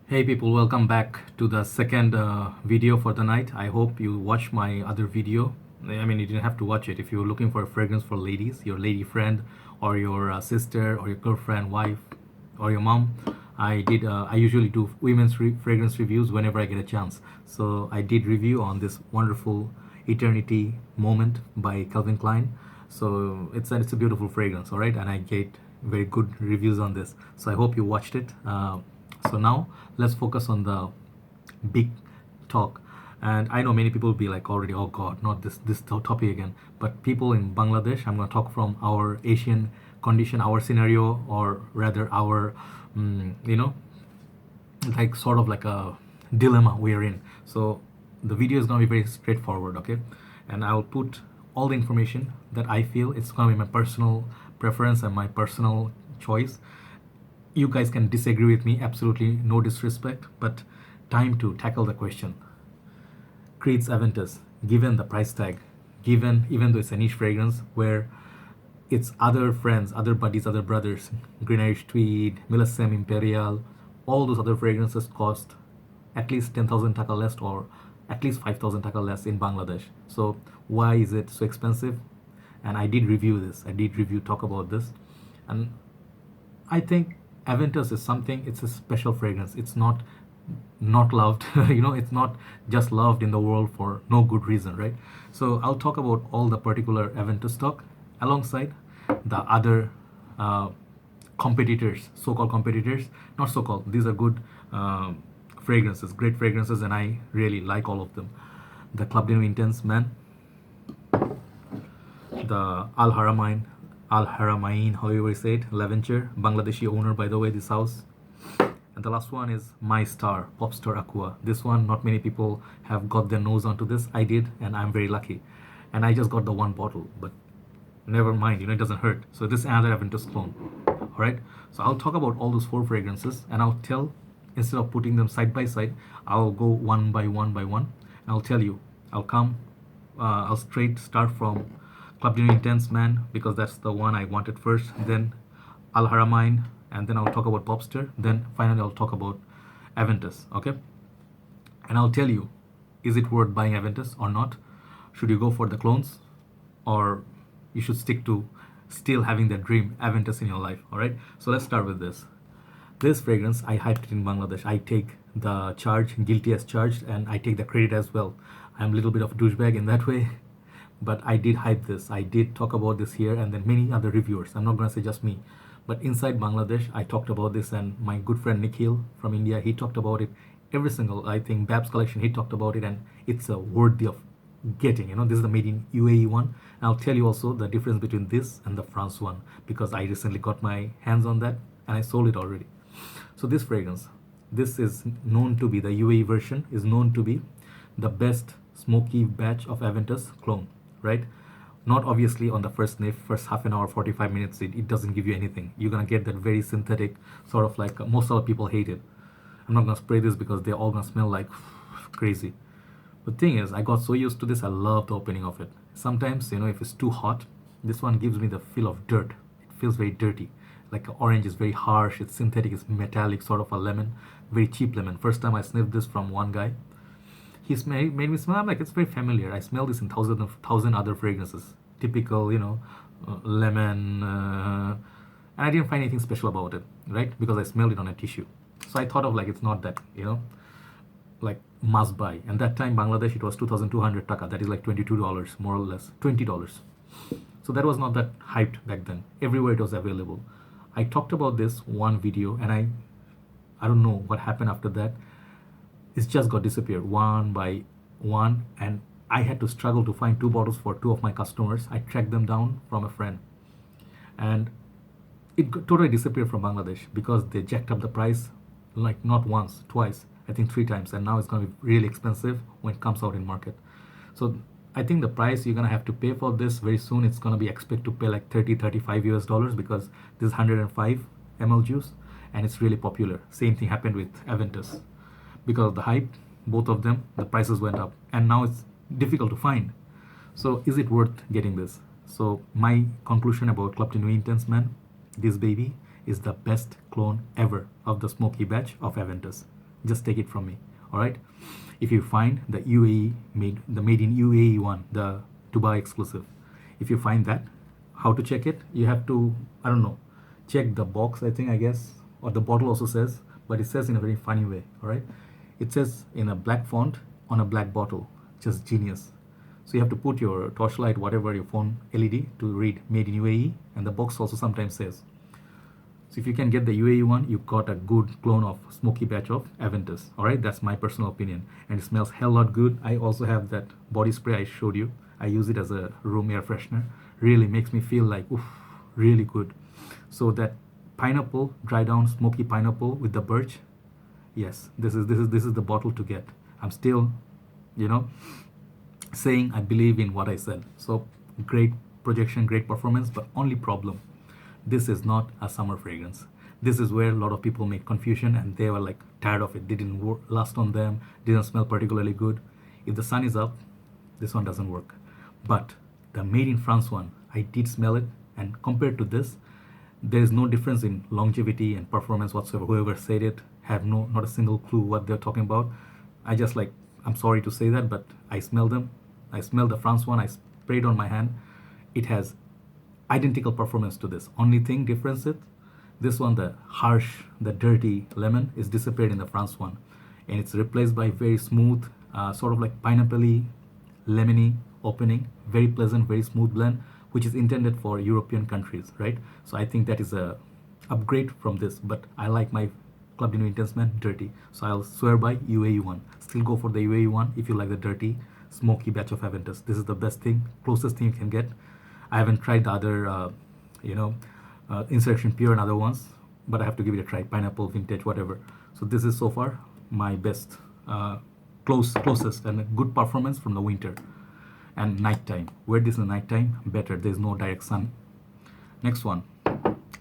Hey people, welcome back to the second video for the night. I hope you watched my other video. I mean, you didn't have to watch it. If you're looking for a fragrance for ladies, your lady friend, or your sister, or your girlfriend, wife, or your mom, I usually do women's fragrance reviews whenever I get a chance. So I did review on this wonderful Eternity Moment by Calvin Klein. So it's a beautiful fragrance, all right, and I get very good reviews on this. So I hope you watched it. So now let's focus on the big talk. And I know many people will be like already, oh God, not this topic again. But people in Bangladesh, I'm going to talk from our Asian condition, our scenario, or rather our, like sort of like a dilemma we're in. So the video is going to be very straightforward, okay? And I'll put all the information that I feel. It's going to be my personal preference and my personal choice. You guys can disagree with me, absolutely no disrespect, but time to tackle the question. Creed's Aventus, given the price tag, given even though it's a niche fragrance where its other friends, other buddies, other brothers, Green Irish Tweed, Millicem Imperial, all those other fragrances cost at least 10,000 taka less or at least 5,000 taka less in Bangladesh. So why is it so expensive? And I did review this. I did talk about this. And I think Aventus is something, it's a special fragrance. It's not loved, it's not just loved in the world for no good reason, right? So I'll talk about all the particular Aventus stock alongside the other competitors, so-called competitors, not so-called, these are good fragrances, great fragrances, and I really like all of them. The Club de Nuit Intense Man, the Haramain, however you say it, L'Aventure, Bangladeshi owner, by the way, this house. And the last one is My Star, Pasture Aqua. This one, not many people have got their nose onto this. I did, and I'm very lucky. And I just got the one bottle, but never mind, it doesn't hurt. So this is another Aventus clone. All right. So I'll talk about all those four fragrances, and I'll tell, instead of putting them side by side, I'll go one by one by one. And I'll tell you, I'll straight start from Club de Nuit Intense Man, because that's the one I wanted first, then Al Haramain, and then I'll talk about Pasture, then finally I'll talk about Aventus, okay? And I'll tell you, is it worth buying Aventus or not? Should you go for the clones, or you should stick to still having that dream Aventus in your life, all right? So let's start with this. This fragrance, I hyped it in Bangladesh. I take the charge, guilty as charged, and I take the credit as well. I'm a little bit of a douchebag in that way, but I did hype this. I did talk about this here, and then many other reviewers. I'm not going to say just me, but inside Bangladesh, I talked about this, and my good friend Nikhil from India, he talked about it. Every single, I think, Babs collection, he talked about it, and it's a worthy of getting. This is the made in UAE one. And I'll tell you also the difference between this and the France one, because I recently got my hands on that, and I sold it already. So this fragrance, this is known to be, the UAE version is known to be the best smoky batch of Aventus clone, right? Not obviously on the first sniff, first half an hour, 45 minutes, it doesn't give you anything. You're gonna get that very synthetic, sort of like, most of the people hate it. I'm not gonna spray this because they're all gonna smell like crazy. The thing is, I got so used to this, I love the opening of it. Sometimes, if it's too hot, this one gives me the feel of dirt. It feels very dirty. Like orange is very harsh, it's synthetic, it's metallic, sort of a lemon, very cheap lemon. First time I sniffed this from one guy, he's made me smell, I'm like, it's very familiar. I smell this in thousand other fragrances. Typical, lemon. And I didn't find anything special about it, right? Because I smelled it on a tissue. So I thought of like, it's not that, like must buy. And that time, Bangladesh, it was 2,200 taka. That is like $22, more or less, $20. So that was not that hyped back then. Everywhere it was available. I talked about this one video, and I don't know what happened after that. It's just got disappeared one by one, and I had to struggle to find two bottles for two of my customers. I tracked them down from a friend, and it totally disappeared from Bangladesh because they jacked up the price, like not once, twice, I think 3 times, and now it's going to be really expensive when it comes out in market. So I think the price you're going to have to pay for this very soon, it's going to be expected to pay like 30-35 US dollars, because this is 105 ml juice and it's really popular. Same thing happened with Aventus. Because of the hype, both of them, the prices went up, and now it's difficult to find. So is it worth getting this? So my conclusion about Club de Nuit Intense Man, this baby is the best clone ever of the smoky batch of Aventus. Just take it from me. All right. If you find the UAE made in UAE one, the Dubai exclusive, if you find that, how to check it? You have to, I don't know, check the box, I guess, or the bottle also says, but it says in a very funny way. All right. It says in a black font on a black bottle. Just genius. So you have to put your torchlight, whatever, your phone LED to read made in UAE, and the box also sometimes says. So if you can get the UAE one, you got a good clone of smoky batch of Aventus. All right, that's my personal opinion, and it smells hell lot good. I also have that body spray I showed you. I use it as a room air freshener. Really makes me feel like oof, really good. So that pineapple, dry down smoky pineapple with the birch. Yes, this is the bottle to get. I'm still, you know, saying I believe in what I said. So great projection, great performance, but only problem, this is not a summer fragrance. This is where a lot of people make confusion and they were like tired of it. Didn't last on them, didn't smell particularly good. If the sun is up, this one doesn't work. But the made in France one, I did smell it, and compared to this, there is no difference in longevity and performance whatsoever. Whoever said it have not a single clue what they're talking about. I just like, I'm sorry to say that, but I smell them. I smell the France one. I sprayed on my hand. It has identical performance to this. Only thing difference is this one, the harsh, the dirty lemon is disappeared in the France one, and it's replaced by very smooth, sort of like pineapple-y, lemony opening, very pleasant, very smooth blend, which is intended for European countries, right? So I think that is a upgrade from this, but I like my Club de Nuit Intense Man dirty, so I'll swear by UAE one. Still go for the UAE one if you like the dirty, smoky batch of Aventus. This is the best thing, closest thing you can get. I haven't tried the other, Insurrection Pure and other ones, but I have to give it a try. Pineapple, vintage, whatever. So this is so far my best, closest and a good performance from the winter and nighttime. Wear this in the nighttime, better. There's no direct sun. Next one,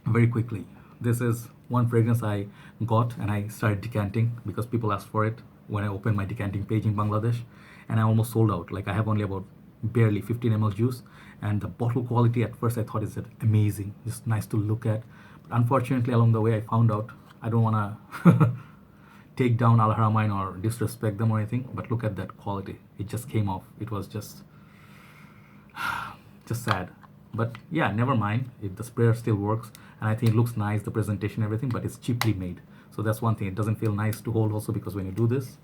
very quickly. This is one fragrance I got and I started decanting because people asked for it when I opened my decanting page in Bangladesh, and I almost sold out. Like I have only about barely 15 ml juice, and the bottle quality at first I thought is amazing, just nice to look at. But unfortunately along the way I found out, I don't want to take down Al Haramain or disrespect them or anything, but look at that quality. It just came off. It was just sad. But yeah, never mind. If the sprayer still works, and I think it looks nice, the presentation, everything, but it's cheaply made. So that's one thing. It doesn't feel nice to hold also because when you do this,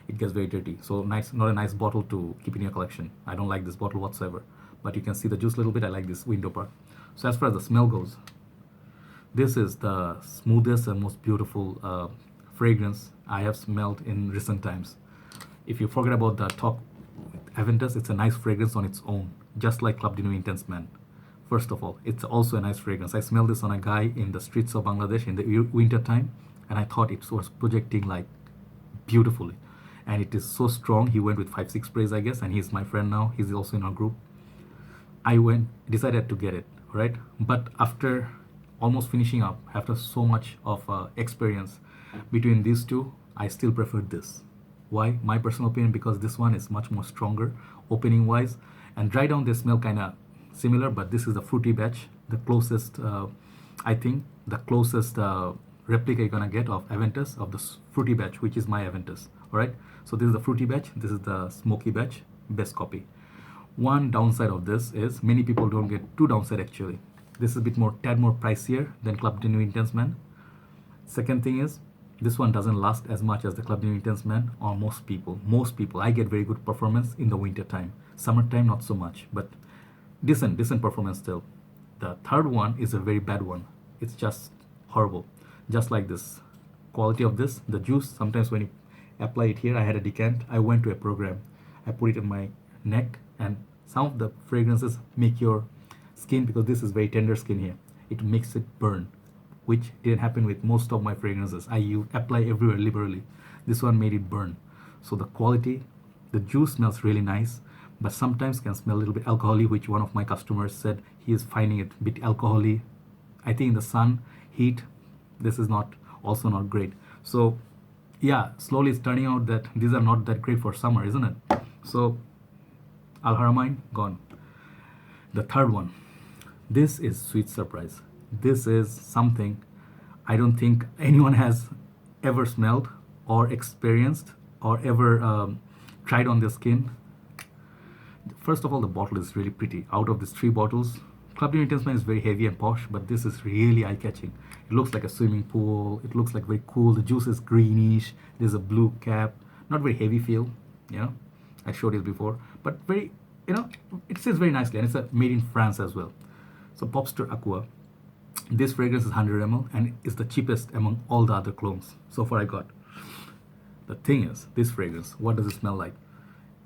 it gets very dirty. So nice, not a nice bottle to keep in your collection. I don't like this bottle whatsoever. But you can see the juice a little bit. I like this window part. So as far as the smell goes, this is the smoothest and most beautiful fragrance I have smelled in recent times. If you forget about the talk with Aventus, it's a nice fragrance on its own, just like Club de Nuit Intense Man. First of all, it's also a nice fragrance. I smelled this on a guy in the streets of Bangladesh in the winter time, and I thought it was projecting like beautifully. And it is so strong. He went with 5-6 sprays, I guess, and he's my friend now. He's also in our group. I decided to get it, right? But after almost finishing up, after so much of experience between these two, I still preferred this. Why? My personal opinion, because this one is much more stronger opening wise, and dry down they smell kind of similar, but this is the fruity batch, the closest, I think, the closest replica you're gonna get of Aventus, of the fruity batch, which is my Aventus. All right, so this is the fruity batch, this is the smoky batch, best copy. One downside of this is many people don't get two downside actually. This is a bit more, tad more pricier than Club de Nuit Intense Man. Second thing is, this one doesn't last as much as the Club de Nuit Intense Man on most people. Most people, I get very good performance in the winter time. Summertime, not so much, but decent performance still. The third one is a very bad one. It's just horrible. Just like this quality of this, the juice, sometimes when you apply it here, I had a decant, I went to a program, I put it in my neck, and some of the fragrances make your skin, because this is very tender skin here, it makes it burn, which didn't happen with most of my fragrances. You apply everywhere liberally. This one made it burn. So the quality, the juice smells really nice, but sometimes can smell a little bit alcoholic, which one of my customers said he is finding it a bit alcoholic. I think in the sun, heat, this is also not great. So yeah, slowly it's turning out that these are not that great for summer, isn't it? So Al Haramain, gone. The third one, this is Sweet Surprise. This is something I don't think anyone has ever smelled or experienced or ever tried on their skin. First of all, the bottle is really pretty. Out of these three bottles, Club de Nuit is very heavy and posh, but this is really eye-catching. It looks like a swimming pool. It looks like very cool. The juice is greenish. There's a blue cap. Not very heavy feel. I showed it before, but very, it says very nicely, and it's made in France as well. So Pasture Aqua. This fragrance is 100 ml and is the cheapest among all the other clones so far I got. The thing is, this fragrance, what does it smell like?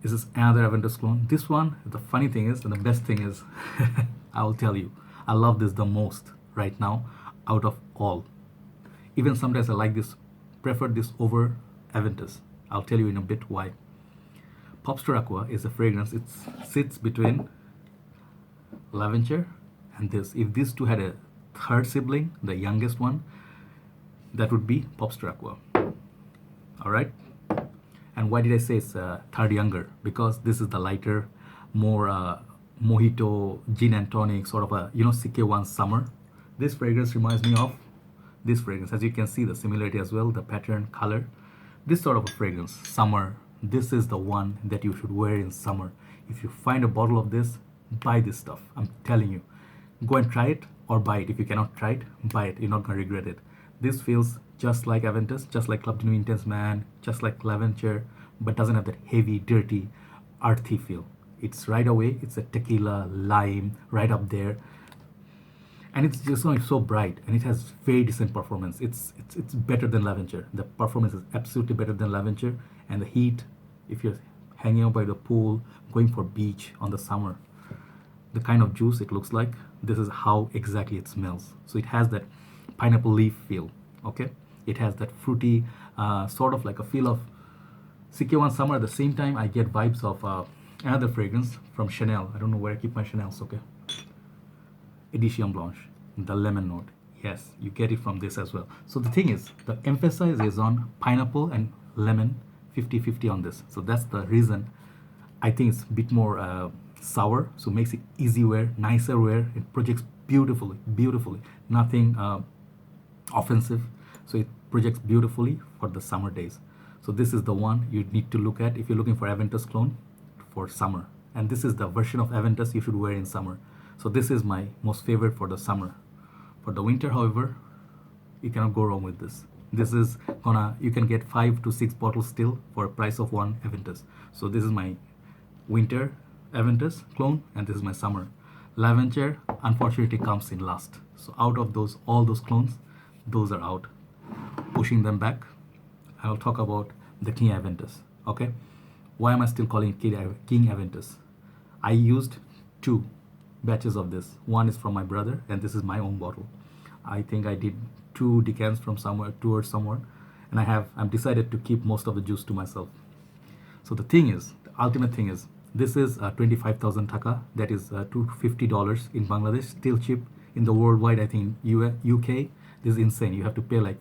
Is this another Aventus clone? This one, the funny thing is, and the best thing is, I will tell you, I love this the most right now out of all. Even sometimes I like this, prefer this over Aventus. I'll tell you in a bit why. Pasture Aqua is a fragrance, it sits between L'Aventure and this. If these two had a third sibling, the youngest one, that would be Pasture Aqua. Alright? And why did I say it's third younger? Because this is the lighter, more mojito, gin and tonic, sort of a, CK1 summer. This fragrance reminds me of this fragrance. As you can see, the similarity as well, the pattern, color. This sort of a fragrance, summer. This is the one that you should wear in summer. If you find a bottle of this, buy this stuff. I'm telling you. Go and try it or buy it. If you cannot try it, buy it. You're not going to regret it. This feels just like Aventus, just like Club de Nuit Intense Man, just like L'Aventure, but doesn't have that heavy, dirty, earthy feel. It's right away, it's a tequila, lime, right up there. And it's just so bright, and it has very decent performance. It's better than L'Aventure. The performance is absolutely better than L'Aventure, and the heat, if you're hanging out by the pool, going for beach on the summer, the kind of juice it looks like, this is how exactly it smells. So it has that pineapple leaf feel, okay? It has that fruity, sort of like a feel of CK1 summer. At the same time, I get vibes of another fragrance from Chanel. I don't know where I keep my Chanels, okay? Edition Blanche, the lemon note. Yes, you get it from this as well. So the thing is, the emphasis is on pineapple and lemon, 50-50 on this. So that's the reason I think it's a bit more sour, so makes it easy wear, nicer wear. It projects beautifully, nothing offensive. So it projects beautifully for the summer days. So this is the one you need to look at if you're looking for Aventus clone for summer. And this is the version of Aventus you should wear in summer. So this is my most favorite for the summer. For the winter, however, you cannot go wrong with this. This is you can get 5 to 6 bottles still for a price of one Aventus. So this is my winter Aventus clone, and this is my summer. L'Aventure unfortunately comes in last. So out of all those clones, those are out. Pushing them back, I'll talk about the King Aventus. Okay, why am I still calling it King Aventus? I used 2 batches of this. One is from my brother, and this is my own bottle. I think I did 2 decants from somewhere, 2 or somewhere, and I'm decided to keep most of the juice to myself. So the thing is, the ultimate thing is, this is 25,000 taka. That is $250 in Bangladesh. Still cheap in the worldwide. I think UK. This is insane. You have to pay like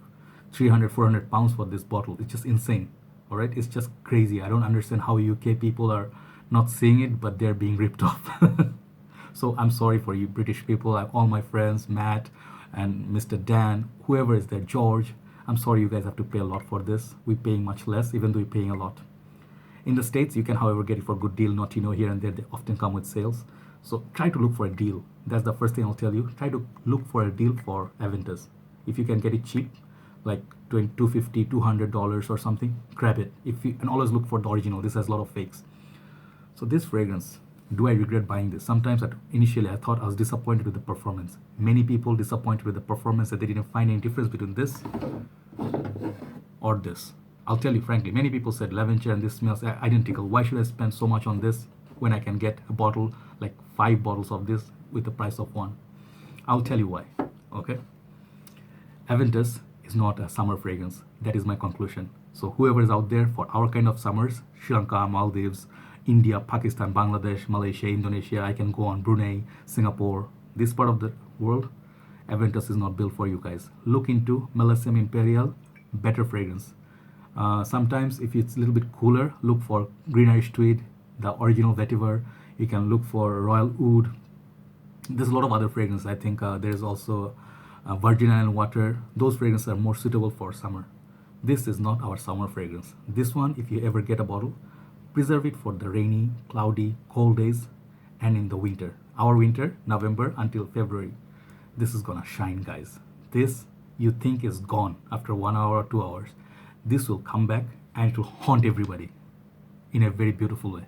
300-400 pounds for this bottle. It's just insane. All right, it's just crazy. I don't understand how UK people are not seeing it, but they're being ripped off. So I'm sorry for you British people. All my friends, Matt and Mr. Dan, whoever is there, George. I'm sorry you guys have to pay a lot for this. We're paying much less, even though we're paying a lot. In the States, you can, however, get it for a good deal. Notino here and there, they often come with sales. So try to look for a deal. That's the first thing I'll tell you. Try to look for a deal for Aventus. If you can get it cheap, like $250, $200 or something, grab it. And always look for the original. This has a lot of fakes. So this fragrance, do I regret buying this? Sometimes initially I thought I was disappointed with the performance. Many people disappointed with the performance, that they didn't find any difference between this or this. I'll tell you frankly, many people said L'Aventure and this smells identical. Why should I spend so much on this when I can get a bottle, like 5 bottles of this with the price of 1? I'll tell you why, okay? Aventus is not a summer fragrance. That is my conclusion. So whoever is out there for our kind of summers, Sri Lanka, Maldives, India, Pakistan, Bangladesh, Malaysia, Indonesia, I can go on, Brunei, Singapore, this part of the world, Aventus is not built for you guys. Look into Melissem Imperial, better fragrance. Sometimes if it's a little bit cooler, look for Green Irish Tweed, the original vetiver. You can look for Royal Oud. There's a lot of other fragrances. I think there's also Virgin Island Water. Those fragrances are more suitable for summer. This is not our summer fragrance. This one, if you ever get a bottle, preserve it for the rainy, cloudy, cold days and in the winter. Our winter, November until February. This is gonna shine, guys. This you think is gone after 1 hour or 2 hours. This will come back and it will haunt everybody in a very beautiful way.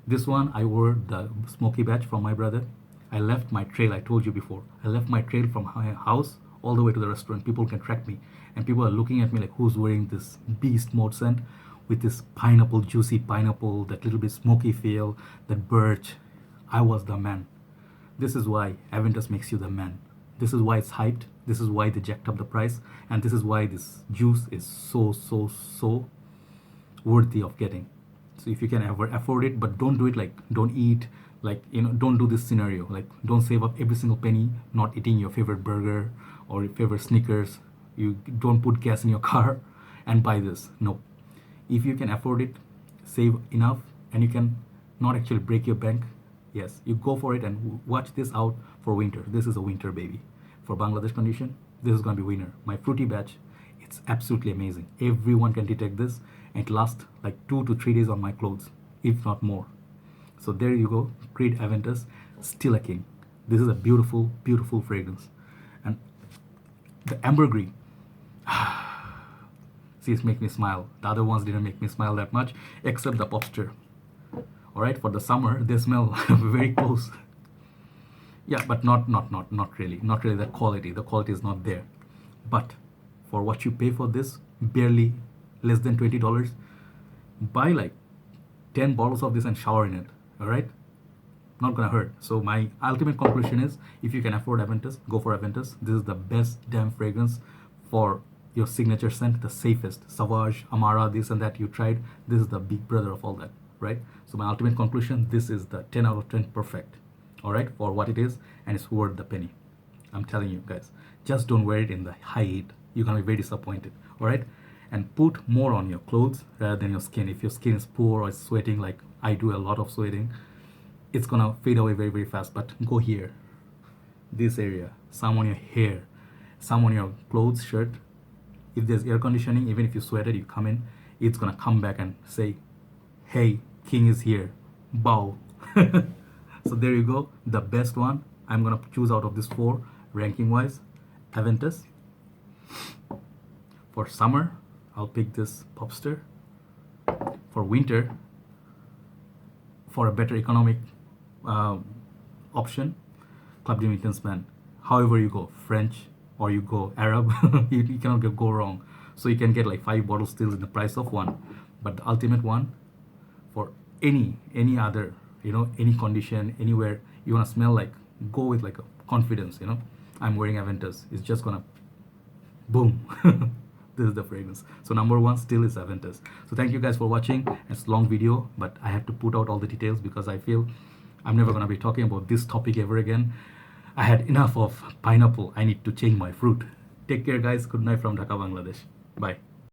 This one, I wore the smoky batch from my brother. I left my trail, I told you before. I left my trail from my house all the way to the restaurant. People can track me. And people are looking at me like, who's wearing this beast mode scent with this pineapple, juicy pineapple, that little bit smoky feel, that birch. I was the man. This is why Aventus makes you the man. This is why it's hyped. This is why they jacked up the price. And this is why this juice is so worthy of getting. So if you can ever afford it, but don't do it like, don't eat, like, don't do this scenario. Like, don't save up every single penny, not eating your favorite burger or your favorite Snickers. You don't put gas in your car and buy this. No. If you can afford it, save enough, and you can not actually break your bank, yes, you go for it and watch this out for winter. This is a winter baby. For Bangladesh condition, this is going to be winter. My fruity batch, it's absolutely amazing. Everyone can detect this, and it lasts like 2 to 3 days on my clothes, if not more. So there you go, great Aventus, still a king. This is a beautiful, beautiful fragrance. And the ambergris, see, it's make me smile. The other ones didn't make me smile that much, except the Pasture. All right, for the summer, they smell very close. Yeah, but not really. Not really the quality. The quality is not there. But for what you pay for this, barely less than $20, buy like 10 bottles of this and shower in it. All right, not gonna hurt. So my ultimate conclusion is, if you can afford Aventus, go for Aventus. This is the best damn fragrance for your signature scent, the safest. Savage, Amara, this and that you tried. This is the big brother of all that, right? So my ultimate conclusion, this is the 10 out of 10 perfect. All right, for what it is, and it's worth the penny. I'm telling you guys, just don't wear it in the high heat. You're gonna be very disappointed. All right, and put more on your clothes rather than your skin. If your skin is poor or is sweating, like I do a lot of sweating, it's gonna fade away very fast. But go here, this area, some on your hair, some on your clothes, shirt. If there's air conditioning, even if you sweated, you come in, it's gonna come back and say, hey, king is here, bow. So there you go, the best one. I'm gonna choose out of this 4 ranking wise, Aventus. For summer, I'll pick this Pasture. For winter, for a better economic option, Club de Mittens Man. However you go, French or you go Arab, you cannot go wrong. So you can get like 5 bottles still in the price of 1. But the ultimate one, for any other, any condition, anywhere you want to smell like, go with like a confidence, I'm wearing Aventus. It's just gonna boom. This is the fragrance. So number 1 still is Aventus. So thank you guys for watching. It's a long video, but I have to put out all the details because I feel I'm never gonna be talking about this topic ever again. I had enough of pineapple. I need to change my fruit. Take care guys. Good night from Dhaka, Bangladesh. Bye.